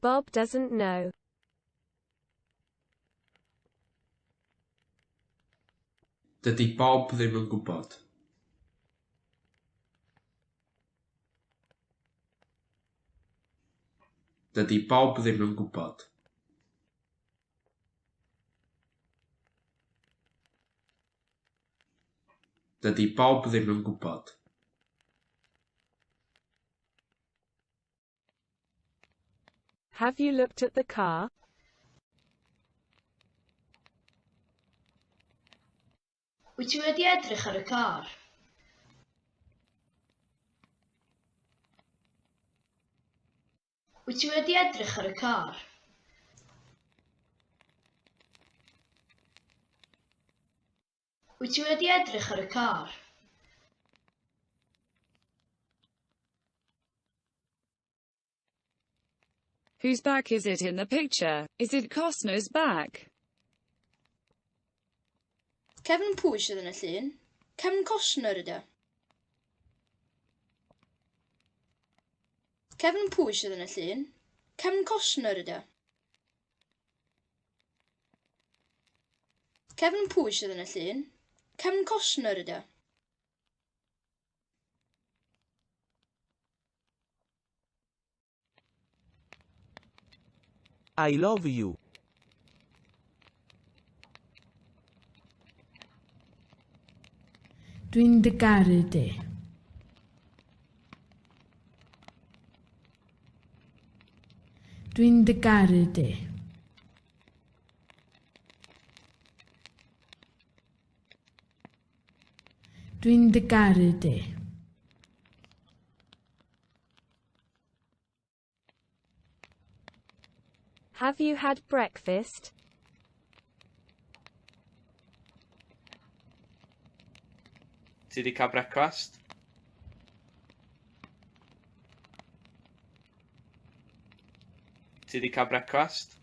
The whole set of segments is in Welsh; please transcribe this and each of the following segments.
Bob doesn't know. Dydy Bob ddim yn gwybod. Dydy Bob ddim yn gwybod. Dydy Bob ddim yn gwybod. Have you looked at the car? Wyt ti wedi edrych ar y car? Wyt ti wedi edrych ar y car? Wyt ti wedi edrych ar y car? Whose back is it in the picture? Is it Costner's back? Cefn pwy sydd yn y llun? Cefn Costner ydy. Cefn pwy sydd yn y llun? Cefn Costner ydy. Cefn pwy sydd yn y llun? Cefn Costner ydy. I love you. Dwi'n dy garu di. Dwi'n dy garu di. Dwi'n dy garu di. Have you had breakfast? Ti 'di cael brecwast? Ti 'di cael brecwast?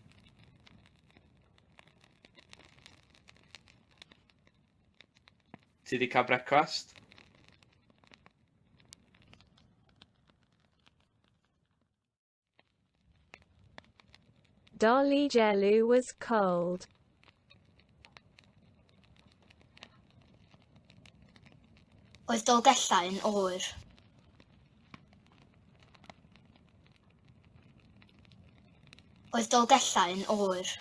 Ti 'di cael brecwast? Dolly Jello was cold. Oedd Dolgellau yn oer. Oedd Dolgellau yn oer.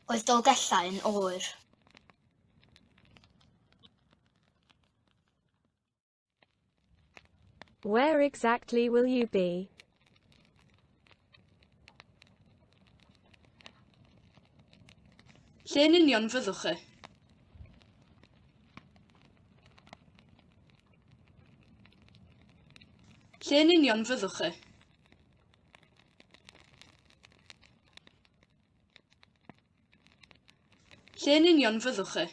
Oedd Dolgellau yn oer. Where exactly will you be? Lle yn union fyddwch chi? Lle yn union fyddwch chi? Lle yn union fyddwch chi?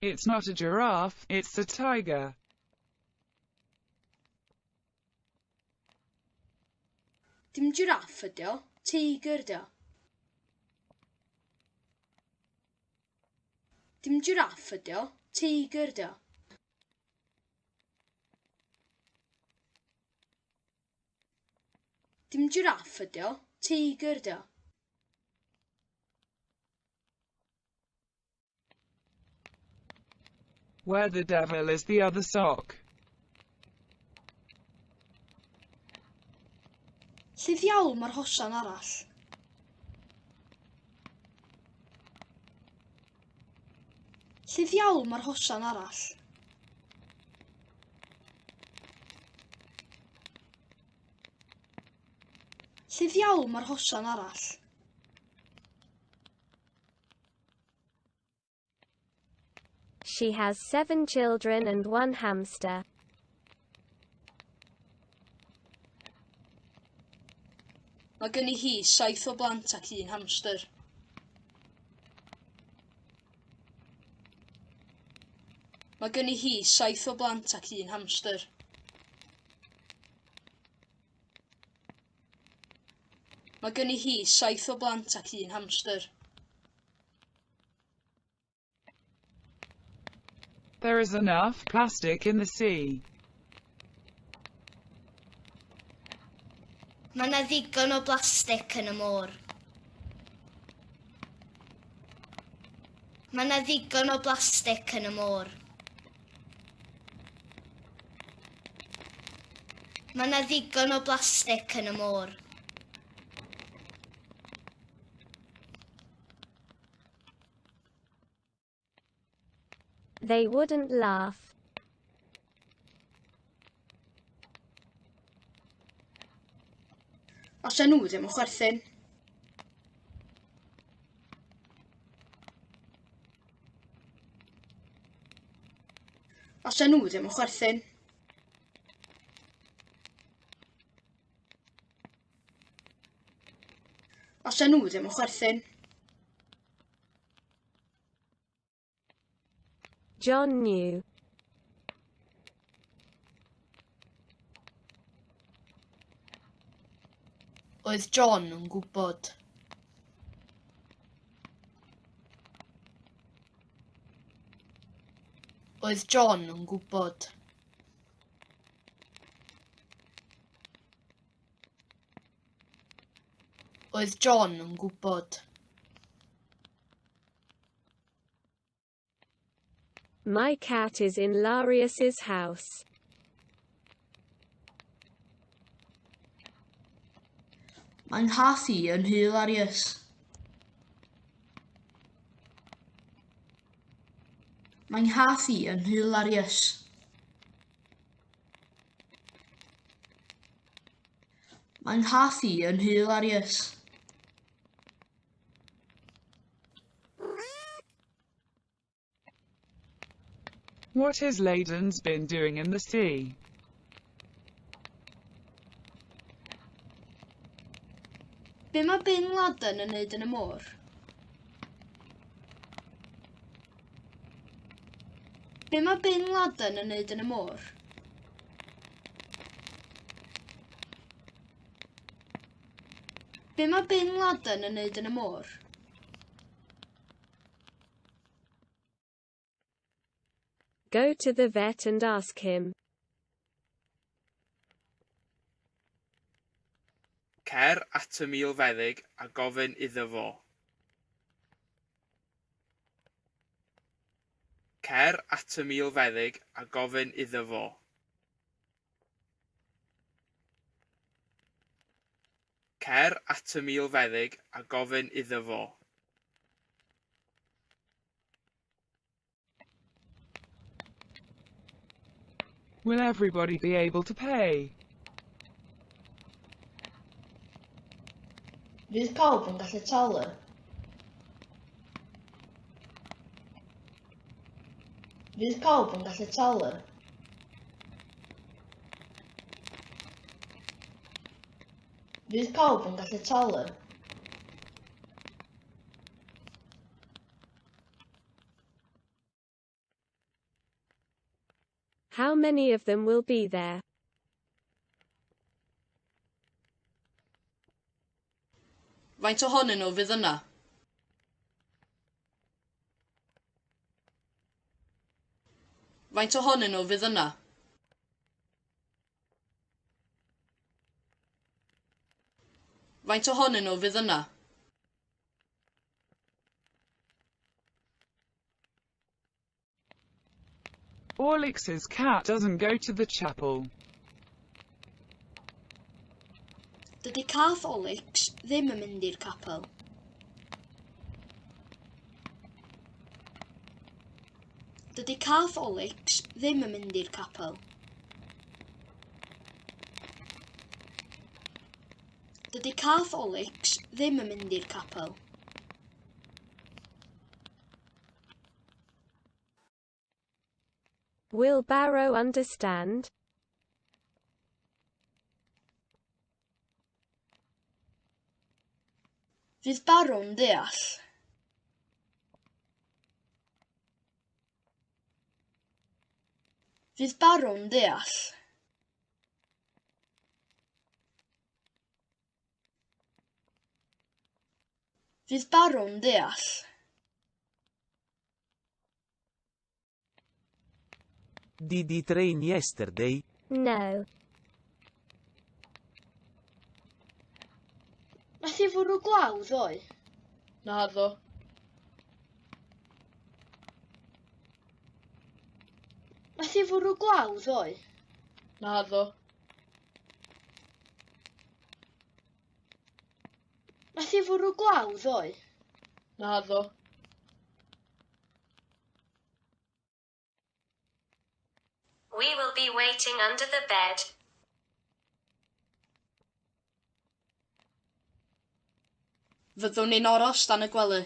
It's not a giraffe, it's a tiger. Dim giraff ydi o, teigr ydi o. Dim giraff ydi o, teigr ydi o. Dim giraff ydi o, teigr ydi o. Where the devil is the other sock? Lle ddiawl mae'r hosan arall? Lle ddiawl mae'r hosan arall? Lle ddiawl mae'r hosan arall? She has 7 children and 1 hamster. Mae gen I hi 7 o blant ac 1 hamster. Mae gen I hi 7 o blant ac 1 hamster. Mae gen I hi 7 o blant ac 1 hamster. There is enough plastic in the sea. Mae yna ddigon o blastig yn y môr. Mae yna ddigon o blastig yn y môr. Mae yna ddigon o blastig yn y môr. They wouldn't laugh. Os nhw ddim yn chwerthin. Os nhw ddim yn chwerthin. Os nhw ddim yn chwerthin. John knew. Oedd John yn gwybod. Oedd John yn gwybod. Oedd John yn gwybod. My cat is in Larius's house. Mae'n hath i yn hilarious. Mae'n hath i yn hilarious. Mae'n hath i yn hilarious. What has Leiden's been doing in the sea? Be mae Bin Laden yn neud yn y môr? Be mae Bin Laden yn neud yn y môr? Be mae Bin Laden yn neud yn y môr? Go to the vet and ask him. Cer at y milfeddyg a gofyn iddo fo. Cer at y milfeddyg a gofyn iddo fo. Cer at y milfeddyg a gofyn iddo fo. Will everybody be able to pay? Fydd pawb yn gallu talu. Fydd pawb yn gallu talu. Fydd pawb yn gallu talu. How many of them will be there? Faint ohonyn nhw fydd yna? Faint ohonyn nhw fydd yna? Faint ohonyn nhw fydd yna? Orlix's cat doesn't go to the chapel. Dydy cath Olix ddim yn mynd i'r capel. Dydy cath Olix ddim yn mynd i'r capel. Dydy cath Olix ddim yn mynd i'r capel. Will Barrow understand? Fydd Barro'n deall. Fydd Barro'n deall. Fydd Barro'n deall. Did it rain yesterday? No. Nath i fwrw glaw ddoe? Naddo. Nath i fwrw glaw ddoe? Naddo. Nath i fwrw glaw ddoe? Naddo. We will be waiting under the bed. Fyddwn ni'n aros dan y gwely.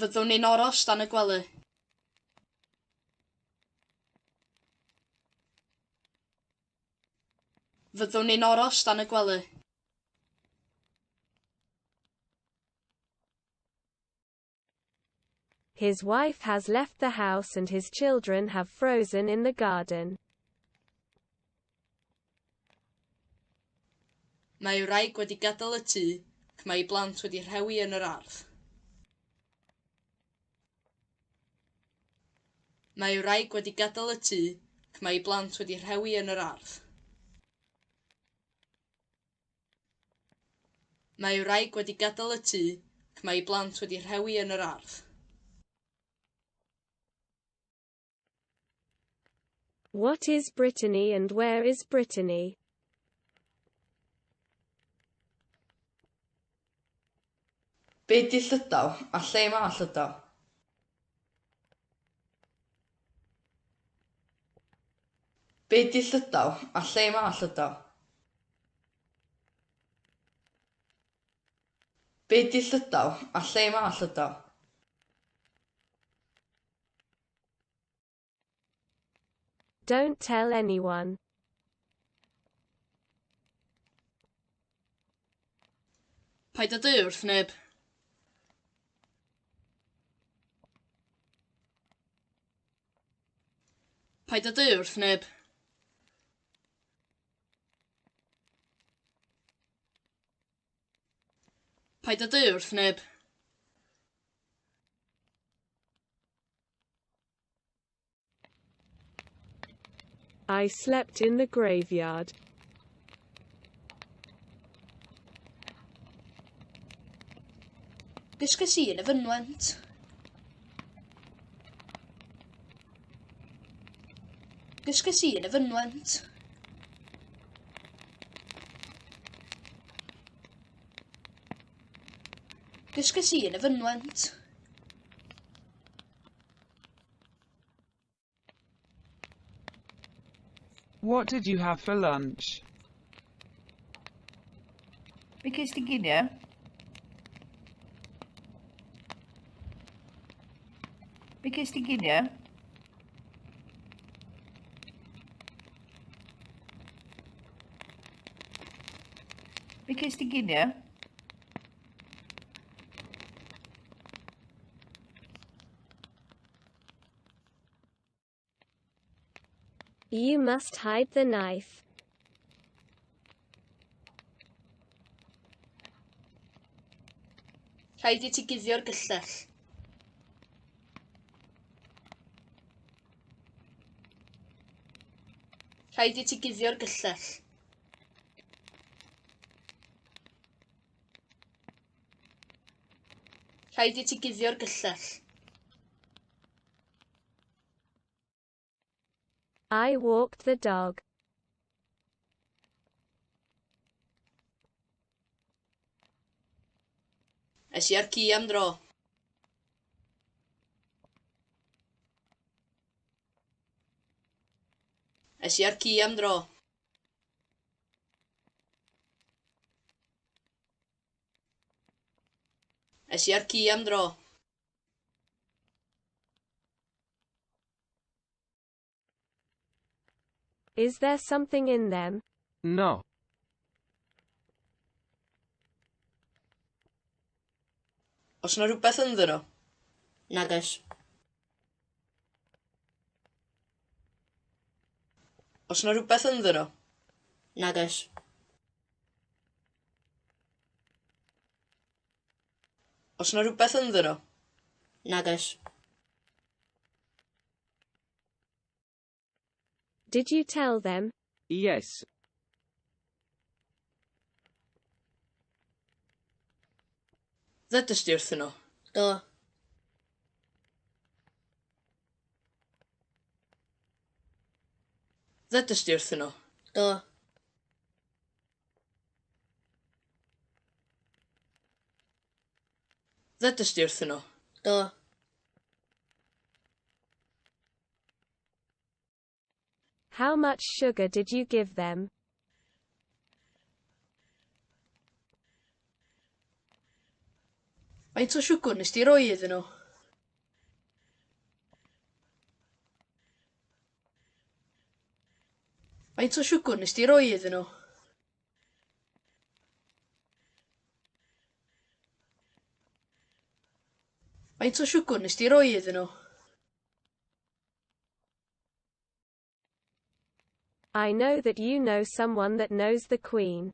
Fyddwn ni'n aros dan y gwely. Fyddwn ni'n aros dan y gwely. His wife has left the house and his children have frozen in the garden. Mae wraig wedi gadael y tŷ, ac mae ei blant wedi rhewi yn yr ardd. Mae wraig wedi gadael y tŷ, ac mae ei blant wedi rhewi yn yr ardd. Mae wraig wedi gadael y tŷ, ac mae ei blant wedi rhewi yn yr ardd. What is Brittany and where is Brittany? Be di Llydaw, a lle mae Llydaw? Be di Llydaw, a lle mae Llydaw? Be di Llydaw, a lle mae Llydaw? Don't tell anyone. Paid â dy wrth neb. Paid â dy wrth neb. Paid â dy wrth neb. I slept in the graveyard. Gysges i yn y fynwent. Gysges i yn y fynwent. Gysges i yn y fynwent. What did you have for lunch? Be ges ti ginio? Be ges ti ginio? Be ges ti ginio? You must hide the knife. Rhaid I ti guddio'r gyllell. Rhaid I ti guddio'r gyllell. Rhaid I ti guddio'r gyllell. I walked the dog. Es I ar ci am dro. Es I ar ci am dro. Es I ar ci am dro. Is there something in them? No. Os na rhywbeth ynddyn nhw? Nagoes. Os na rhywbeth ynddyn nhw? Nagoes. Os na rhywbeth ynddyn nhw? Nagos. Did you tell them? Yes. Ddydys di wrthyn nhw? Do. Ddydys di wrthyn nhw? Do. Ddydys di wrthyn nhw? Do. How much sugar did you give them? Faint o siwgr nes di roi iddyn nhw? Faint o siwgr nes di roi iddyn nhw? Faint o siwgr nes di roi iddyn nhw? I know that you know someone that knows the Queen.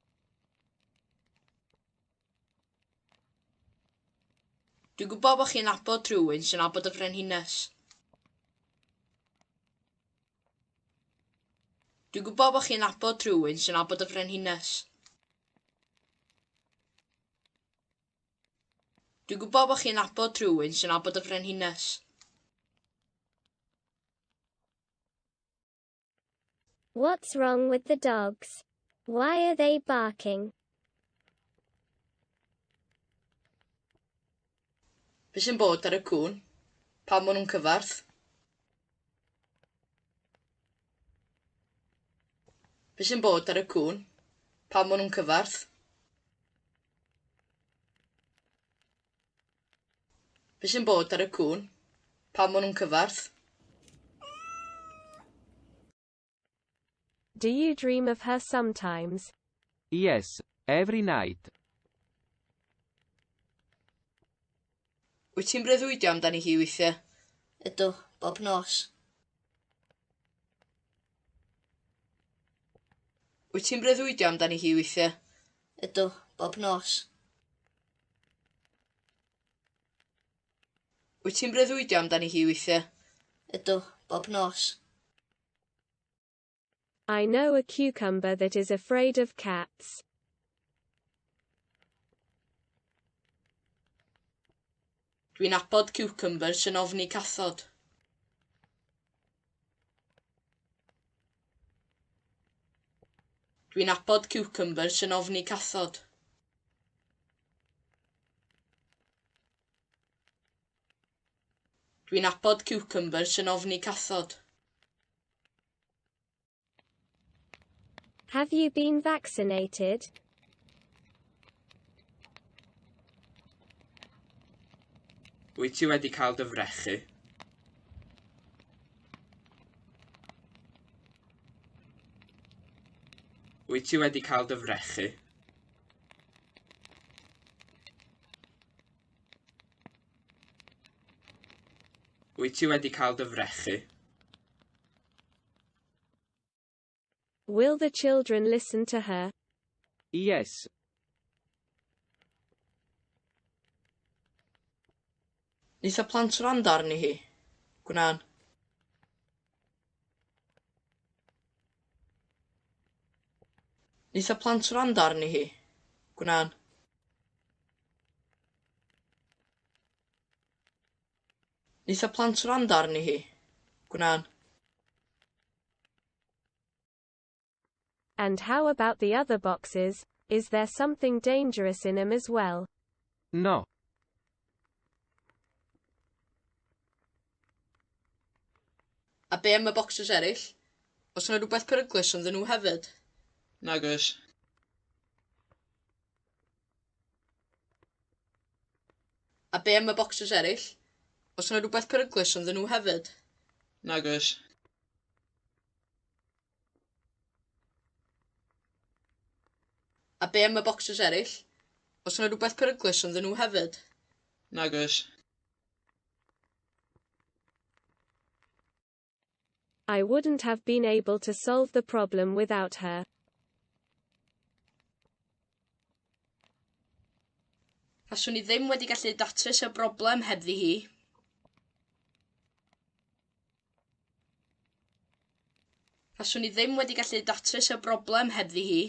Dwi'n gwybod bod chi'n nabod rhywun sy'n nabod y frenhines. Dwi'n gwybod bod chi'n nabod rhywun sy'n nabod y frenhines. Dwi'n gwybod bod chi'n nabod rhywun sy'n nabod y frenhines. What's wrong with the dogs? Why are they barking? Be sy'n bod ar y cwn? Pam maen nhw'n cyfarth? Be sy'n bod ar y cwn? Pam maen nhw'n cyfarth? Be sy'n bod ar y cwn? Pam maen nhw'n cyfarth? Do you dream of her sometimes? Yes, every night. Wyt ti'n breuddwydio amdani hi weithiau? Ydw, bob nos. Wyt ti'n breuddwydio amdani hi weithiau? Ydw, bob nos. Wyt ti'n breuddwydio amdani hi weithiau? Ydw, bob nos. I know a cucumber that is afraid of cats. Dwi'n nabod cucumber sy'n ofni cathod. Dwi'n nabod cucumber sy'n ofni cathod. Dwi'n nabod cucumber sy'n ofni cathod. Have you been vaccinated? Wyt ti wedi cael dy frechu? Wyt ti wedi cael dy frechu? Wyt ti wedi cael dy frechu? Will the children listen to her? Yes. Nith y plant wrando arni hi? Gwna'n. Nith y plant wrando arni hi? Gwna'n. Nith y plant wrando arni hi? Gwna'n. And how about the other boxes? Is there something dangerous in them as well? No. A be am y bocsys eraill? Os yna rhywbeth peryglus ynddyn nhw hefyd? Nagos. A be am y bocsys eraill? Os yna rhywbeth peryglus ynddyn nhw hefyd? Nagos. A be am y bocsys eraill? Os yna rhywbeth peryglus ynddyn nhw hefyd? Nagos. I wouldn't have been able to solve the problem without her. Faswn i ddim wedi gallu datrys y broblem hebddi hi. Faswn i ddim wedi gallu datrys y broblem hebddi hi.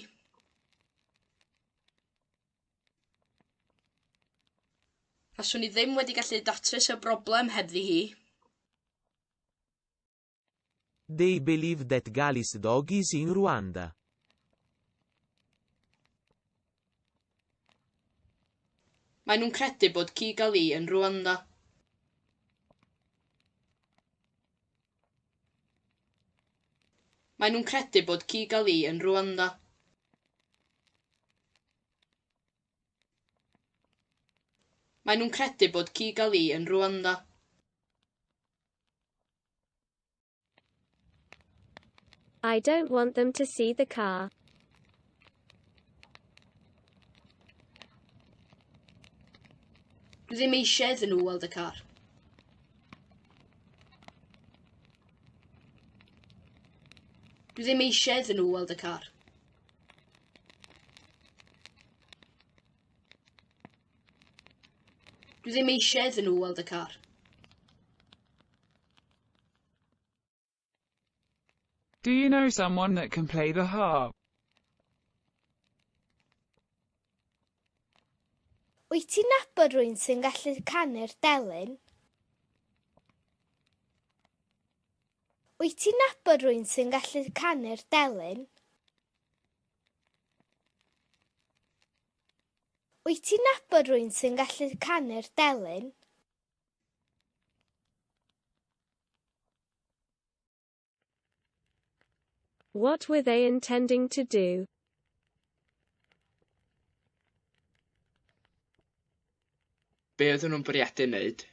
Faswn i ddim wedi gallu datrys y broblem hebddi hi. They believe that Gali's dog is in Rwanda. Maen nhw'n credu bod ci Gali yn Rwanda. Maen nhw'n credu bod ci Gali yn Rwanda. Maen nhw'n credu bod ci Gali yn Rwanda. I don't want them to see the car. Dwi ddim eisiau iddyn nhw weld y car. Dwi ddim eisiau iddyn nhw weld y car. Dwi ddim eisiau iddyn nhw weld y car. Do you know someone that can play the harp? Wyt ti'n nabod rwy'n sy'n gallu canu'r delyn? Wyt ti'n nabod rwy'n sy'n gallu canu'r delyn? Wyt ti'n nabod rwy'n sy'n gallu canu'r delyn? What were they intending to do? Be oedden nhw'n bwriadu wneud?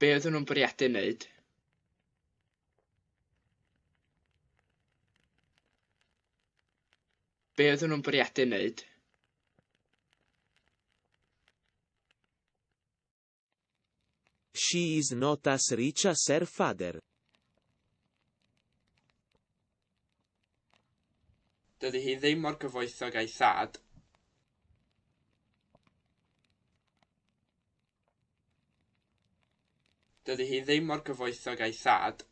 Be oedden nhw'n bwriadu wneud? Be oedden nhw'n bwriadu wneud? She is not as rich as her father. Dydy hi ddim mor gyfoethog a'i thad. Dydy hi ddim mor gyfoethog a'i thad.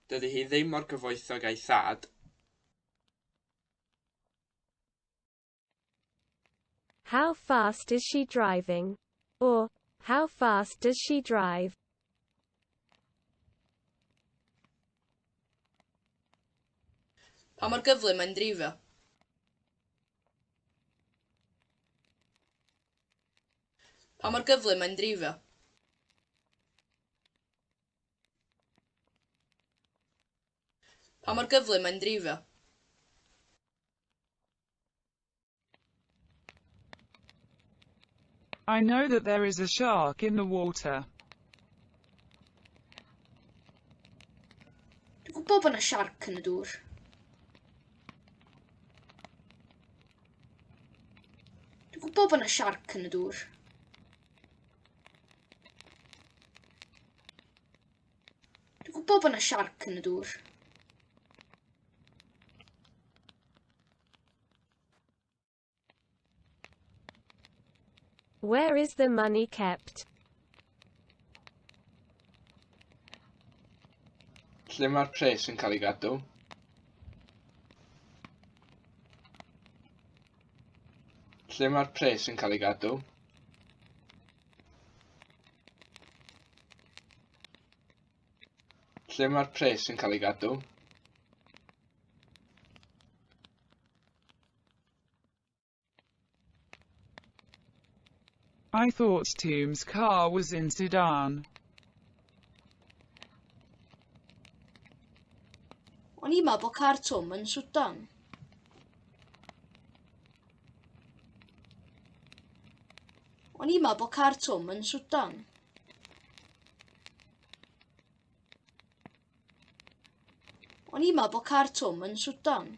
Dydy hi ddim mor gyfoethog a'i thad. How fast is she driving? Or, how fast does she drive? Pa mor gyflym mae'n drifio? Pa mor gyflym mae'n drifio? Pa mor gyflym mae'n drifio? I know that there is a shark in the water. Dwi'n gwybod bod yna siarc yn y dŵr. Dwi'n gwybod bod yna siarc yn y dŵr. Dwi'n gwybod bod yna siarc yn y dŵr. Where is the money kept? Lle mae'r pres yn cael ei gadw? Lle mae'r pres yn cael ei gadw? Lle mae'r pres yn cael ei gadw? I thought Tom's car was in Sudan. O'n i'n meddwl bod car Tom yn Sudan. O'n i'n meddwl bod car Tom yn Sudan. O'n i'n meddwl bod car Tom yn Sudan.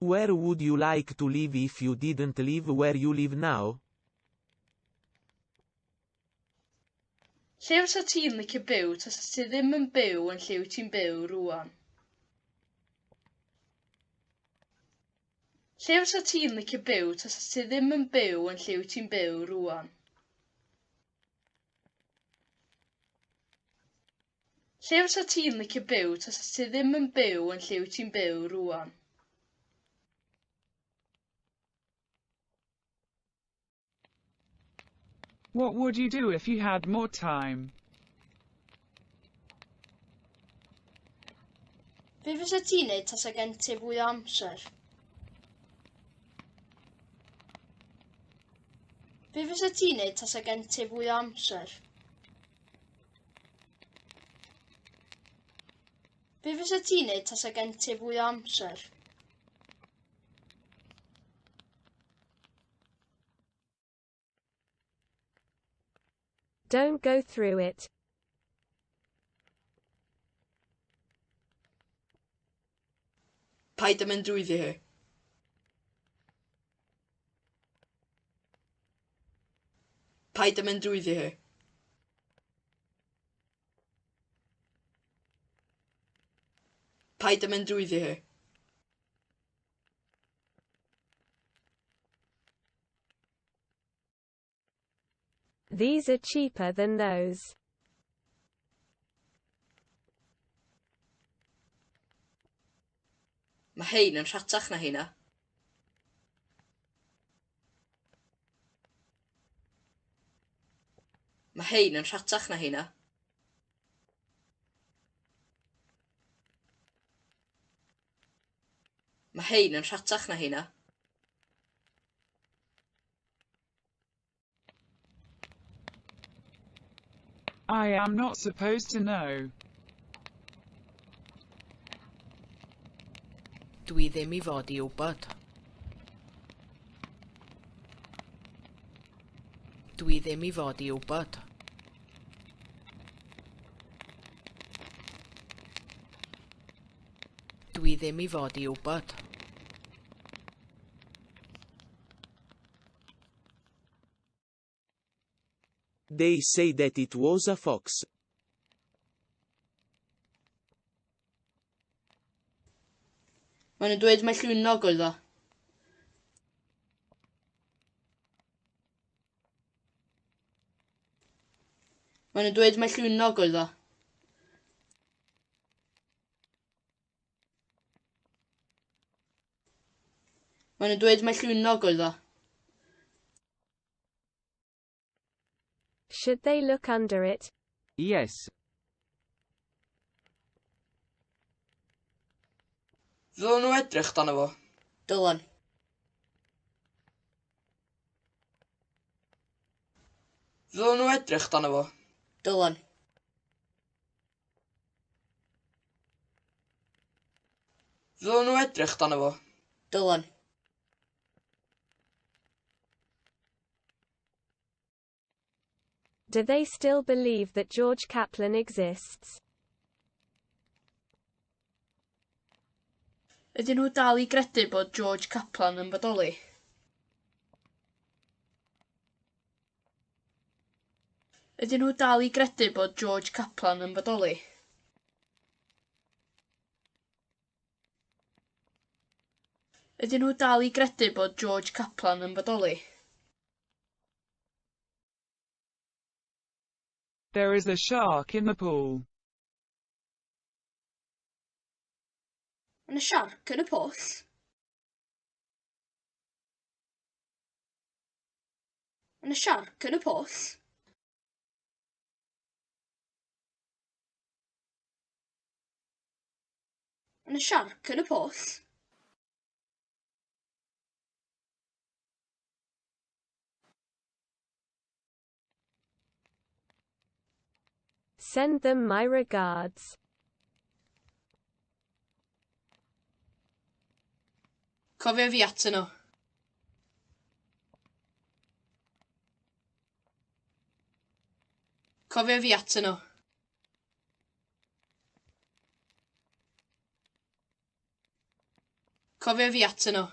Where would you like to live if you didn't live where you live now? Lle fysa ti'n licio byw tas ti ddim yn byw yn lle wyt ti'n byw rwan? Lle fysa ti'n licio byw tas ti ddim yn byw yn lle wyt ti'n byw rwan? Lle fysa ti'n licio byw tas ti ddim yn byw yn lle wyt ti'n byw rwan? What would you do if you had more time? Be fysa ti'n neud tas gen ti fwy o amser? Be fysa ti'n neud tas gen ti fwy o amser? Be fysa ti'n neud tas gen ti fwy o amser? Don't go through it. Paid â mynd drwyddi hi. Paid â mynd drwyddi hi. Paid â mynd drwyddi hi. These are cheaper than those. Mae hein yn rhatach na hynna. Mae hein yn rhatach na hynna. Mae hein yn rhatach na hynna. I am not supposed to know. Dwi ddim I fod I wybod. Dwi ddim I fod I wybod. Dwi ddim I fod I wybod. They say that it was a fox. Maen nhw'n dweud mai llwynog oedd o. Maen nhw'n dweud mai llwynog oedd o. Maen nhw'n dweud mai llwynog oedd o. Should they look under it? Yes. Ddylen nhw edrych dan fo? Dylan. Ddylen nhw edrych dan fo? Dylan. Ddylen nhw edrych dan fo? Dylan. Do they still believe that George Kaplan exists? Ydyn nhw dal I gredu bod George Kaplan yn bodoli? Ydyn nhw dal I gredu bod George Kaplan yn bodoli? Ydyn nhw dal I gredu bod George Kaplan yn bodoli? There is a shark in the pool. Yn y siarc yn y pwll. Yn y siarc yn y pwll. Yn y siarc yn y pwll. Send them my regards. Cofia fi atyn nhw. Cofia fi atyn nhw. Cofia fi atyn nhw.